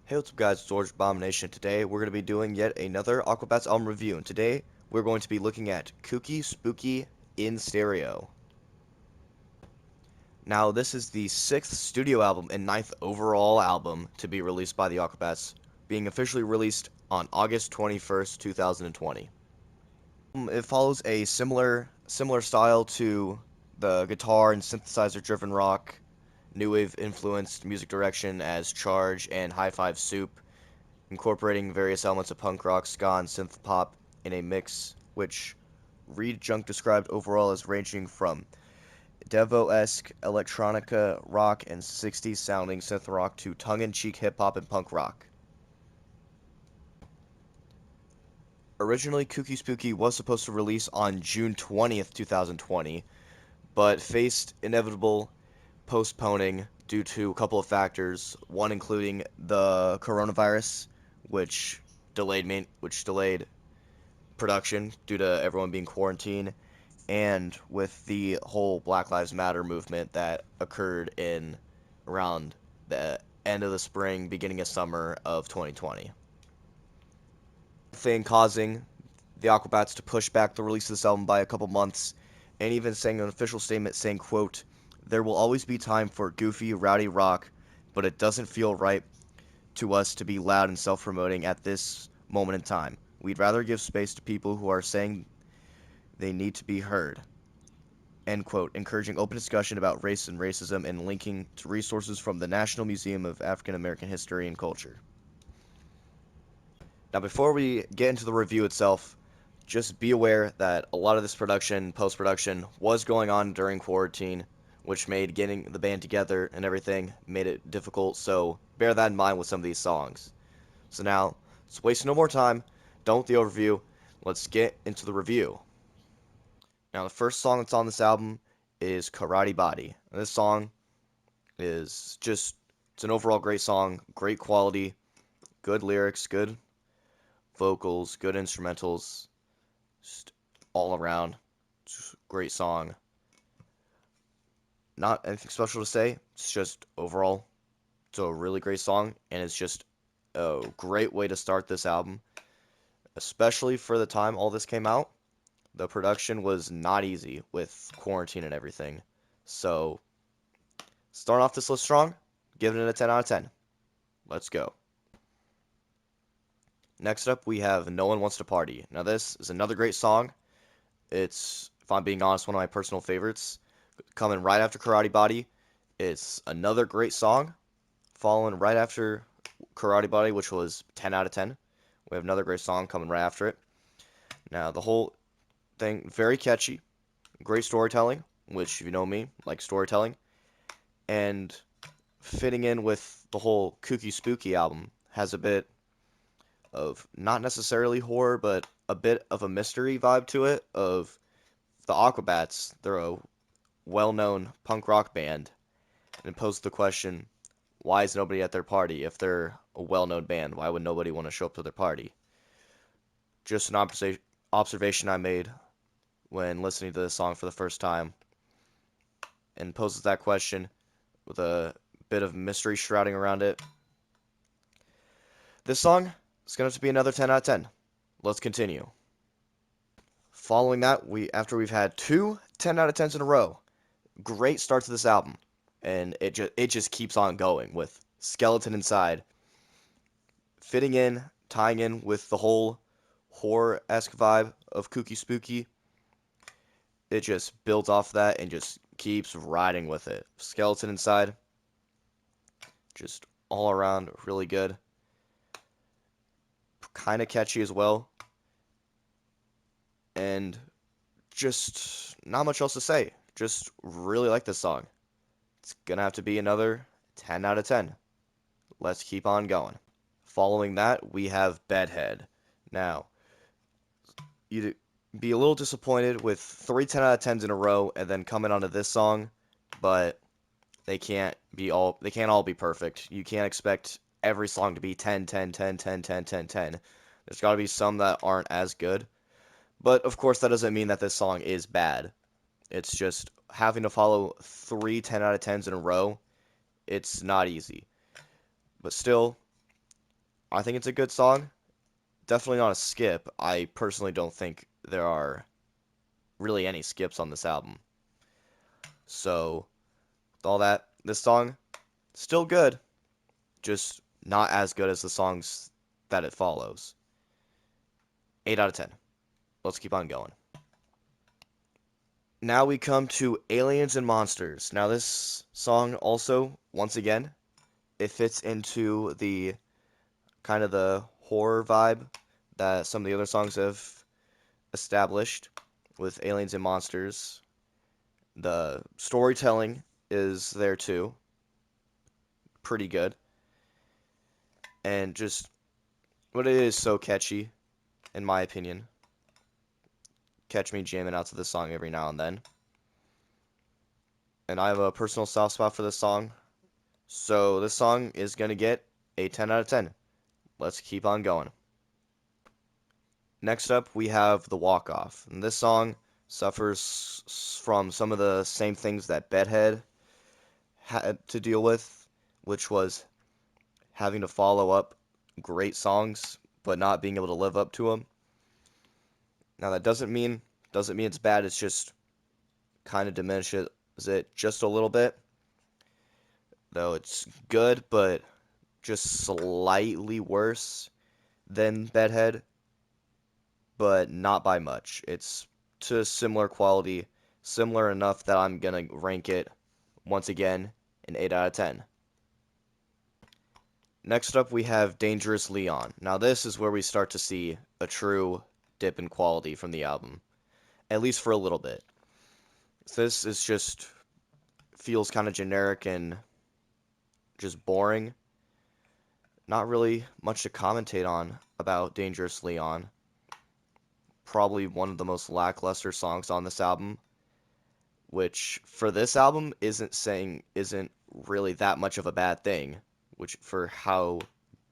Hey, what's up guys, it's George Abomination. Today we're going to be doing yet another Aquabats album review, and today we're going to be looking at Kooky Spooky in stereo. Now, this is the 6th studio album and 9th overall album to be released by the Aquabats, being officially released on August 21st, 2020. It follows a similar style to the guitar and synthesizer driven rock, new wave influenced music direction as Charge and High Five Soup, incorporating various elements of punk rock, ska, and synth pop in a mix, which Reed Junk described overall as ranging from Devo-esque electronica rock and 60s sounding synth rock to tongue-in-cheek hip-hop and punk rock. Originally, Kooky Spooky was supposed to release on June 20th, 2020, but faced inevitable postponing due to a couple of factors, one including the coronavirus, which delayed production due to everyone being quarantined, and with the whole Black Lives Matter movement that occurred in around the end of the spring, beginning of summer of 2020. Thing causing the Aquabats to push back the release of this album by a couple months, and even saying an official statement saying, quote, "There will always be time for goofy, rowdy rock, but it doesn't feel right to us to be loud and self-promoting at this moment in time. We'd rather give space to people who are saying they need to be heard." End quote, encouraging open discussion about race and racism and linking to resources from the National Museum of African American History and Culture. Now, before we get into the review itself, just be aware that a lot of this production, post-production, was going on during quarantine, which made getting the band together and everything made it difficult, so bear that in mind with some of these songs. So now, let's waste no more time, done with the overview, let's get into the review. Now, the first song that's on this album is Karate Body. And this song is just, it's an overall great song, great quality, good lyrics, good vocals, good instrumentals, just all around, just great song. Not anything special to say, it's just overall, it's a really great song, and it's just a great way to start this album, especially for the time all this came out. The production was not easy with quarantine and everything. So, starting off this list strong, giving it a 10 out of 10. Let's go. Next up, we have No One Wants to Party. Now, this is another great song. It's, if I'm being honest, one of my personal favorites. Coming right after Karate Body, it's another great song. Following right after Karate Body, which was 10 out of 10. We have another great song coming right after it. Now, the whole thing, very catchy, great storytelling, which, if you know me, like storytelling, and fitting in with the whole Kooky Spooky album, has a bit of, not necessarily horror, but a bit of a mystery vibe to it, of the Aquabats. They're a well-known punk rock band, and it poses the question, why is nobody at their party? If they're a well-known band, why would nobody want to show up to their party? Just an observation I made when listening to this song for the first time, and poses that question with a bit of mystery shrouding around it. This song is going to be another 10 out of 10. Let's continue. Following that, after we've had two 10 out of 10s in a row, great start to this album, and it just keeps on going with Skeleton Inside, fitting in, tying in with the whole horror-esque vibe of Kooky Spooky. It just builds off that and just keeps riding with it. Skeleton Inside, just all around really good. Kind of catchy as well. And just not much else to say. Just really like this song. It's gonna have to be another 10 out of 10. Let's keep on going. Following that, we have Bedhead. Now, you'd be a little disappointed with 3 10 out of 10s in a row and then coming onto this song, but they can't all be perfect. You can't expect every song to be 10 10 10 10 10 10 10. There's got to be some that aren't as good. But of course that doesn't mean that this song is bad. It's just having to follow 3 10 out of 10s in a row, it's not easy. But still, I think it's a good song. Definitely not a skip. I personally don't think there are really any skips on this album. So, with all that, this song, still good, just not as good as the songs that it follows. 8 out of 10. Let's keep on going. Now we come to Aliens and Monsters. Now this song also, once again, it fits into the kind of the horror vibe that some of the other songs have established with Aliens and Monsters. The storytelling is there too, pretty good. And just what it is so catchy, in my opinion. Catch me jamming out to this song every now and then. And I have a personal soft spot for this song. So this song is going to get a 10 out of 10. Let's keep on going. Next up, we have The Walk Off. And this song suffers from some of the same things that Bedhead had to deal with, which was having to follow up great songs, but not being able to live up to them. Now that doesn't mean it's bad. It's just kind of diminishes it just a little bit. Though it's good, but just slightly worse than Bedhead, but not by much. It's to similar quality, similar enough that I'm gonna rank it once again an 8 out of 10. Next up, we have Dangerous Leon. Now, this is where we start to see a true dip in quality from the album, at least for a little bit. This is just feels kind of generic and just boring. Not really much to commentate on about Dangerous Leon. Probably one of the most lackluster songs on this album, which for this album isn't really that much of a bad thing, which for how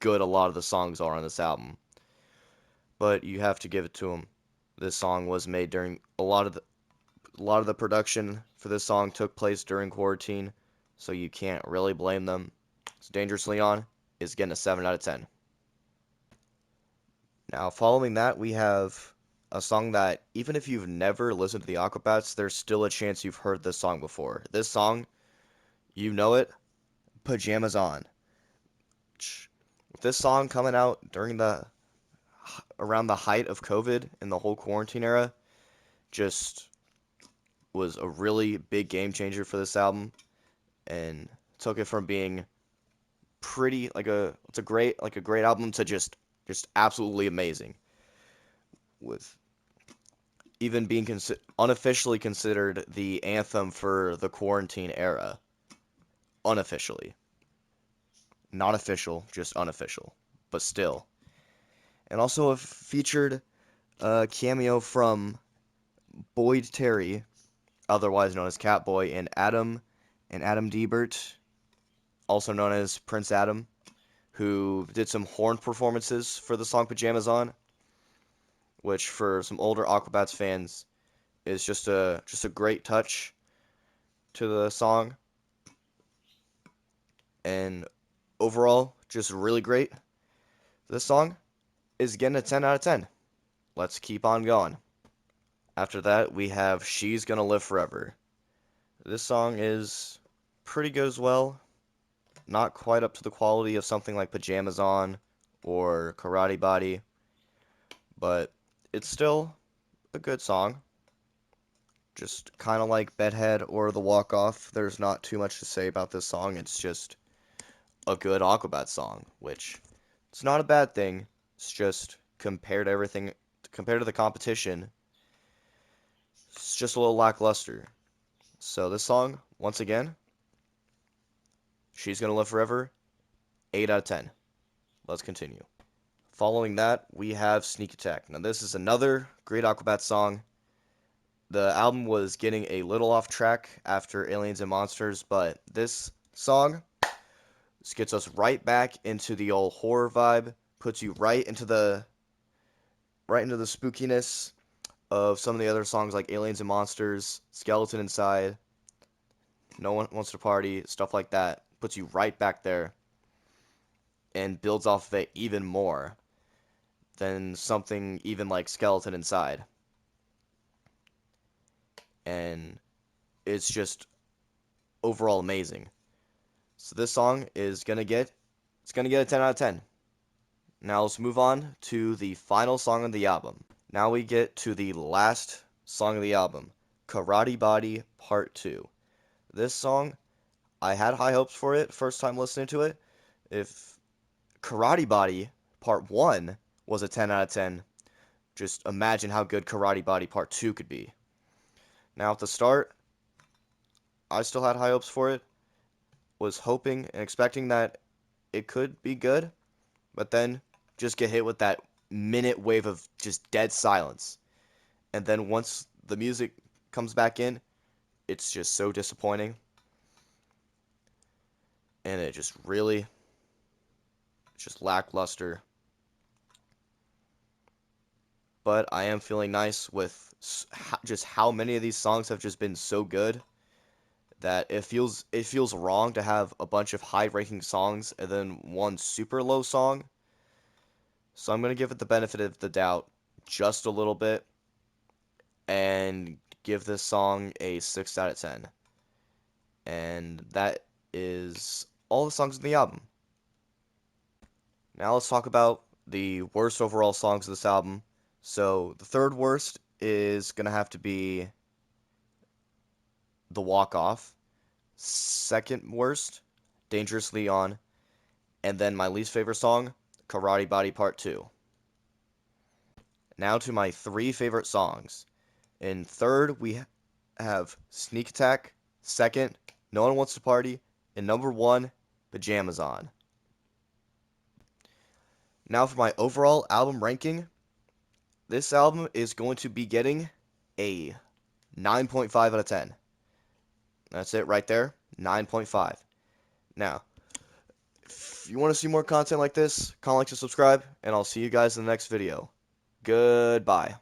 good a lot of the songs are on this album. But you have to give it to him. This song was made during a lot of the production for this song took place during quarantine, so you can't really blame them. So Dangerous Leon is getting a 7 out of 10. Now, following that, we have a song that, even if you've never listened to the Aquabats, there's still a chance you've heard this song before. This song, you know it, Pajamas On. With this song coming out around the height of COVID and the whole quarantine era, just was a really big game changer for this album, and took it from being pretty it's a great album to just absolutely amazing, with even being unofficially considered the anthem for the quarantine era. Unofficially. Not official, just unofficial. But still. And also a featured cameo from Boyd Terry, otherwise known as Catboy, and Adam Debert, also known as Prince Adam, who did some horn performances for the song Pajamas On, which for some older Aquabats fans is just a great touch to the song. And overall, just really great. This song is getting a 10 out of 10. Let's keep on going. After that, we have She's Gonna Live Forever. This song is pretty good as well. Not quite up to the quality of something like Pajamas On or Karate Body, but it's still a good song. Just kind of like Bedhead or The Walk Off, there's not too much to say about this song. It's just a good Aquabat song, which it's not a bad thing. It's just compared to the competition, it's just a little lackluster. So this song, once again, She's Gonna Live Forever, 8 out of 10. Let's continue. Following that, we have Sneak Attack. Now this is another great Aquabat song. The album was getting a little off track after Aliens and Monsters, but this song gets us right back into the old horror vibe, puts you right into the spookiness of some of the other songs like Aliens and Monsters, Skeleton Inside, No One Wants to Party, stuff like that. Puts you right back there. and builds off of it even more than something even like Skeleton Inside. And it's just overall amazing. So this song is gonna get a 10 out of 10. Now let's move on to the final song of the album. Now we get to the last song of the album, Karate Body Part 2. This song, I had high hopes for it first time listening to it. If Karate Body Part 1 was a 10 out of 10, just imagine how good Karate Body Part 2 could be. Now at the start, I still had high hopes for it, was hoping and expecting that it could be good, but then just get hit with that minute wave of just dead silence. And then once the music comes back in, it's just so disappointing. And it just really, it's just lackluster. But I am feeling nice with just how many of these songs have just been so good that it feels wrong to have a bunch of high-ranking songs and then one super low song. So I'm gonna give it the benefit of the doubt just a little bit and give this song a 6 out of 10. And that is all the songs in the album. Now let's talk about the worst overall songs of this album. So the third worst is gonna have to be The Walk Off. Second worst, Dangerous Leon. And then my least favorite song, Karate Body Part 2. Now to my 3 favorite songs. In third, we have Sneak Attack. Second, No One Wants to Party. And number 1, Pajamas On. Now for my overall album ranking. This album is going to be getting a 9.5 out of 10. That's it right there, 9.5. Now, if you want to see more content like this, comment, like, and subscribe, and I'll see you guys in the next video. Goodbye.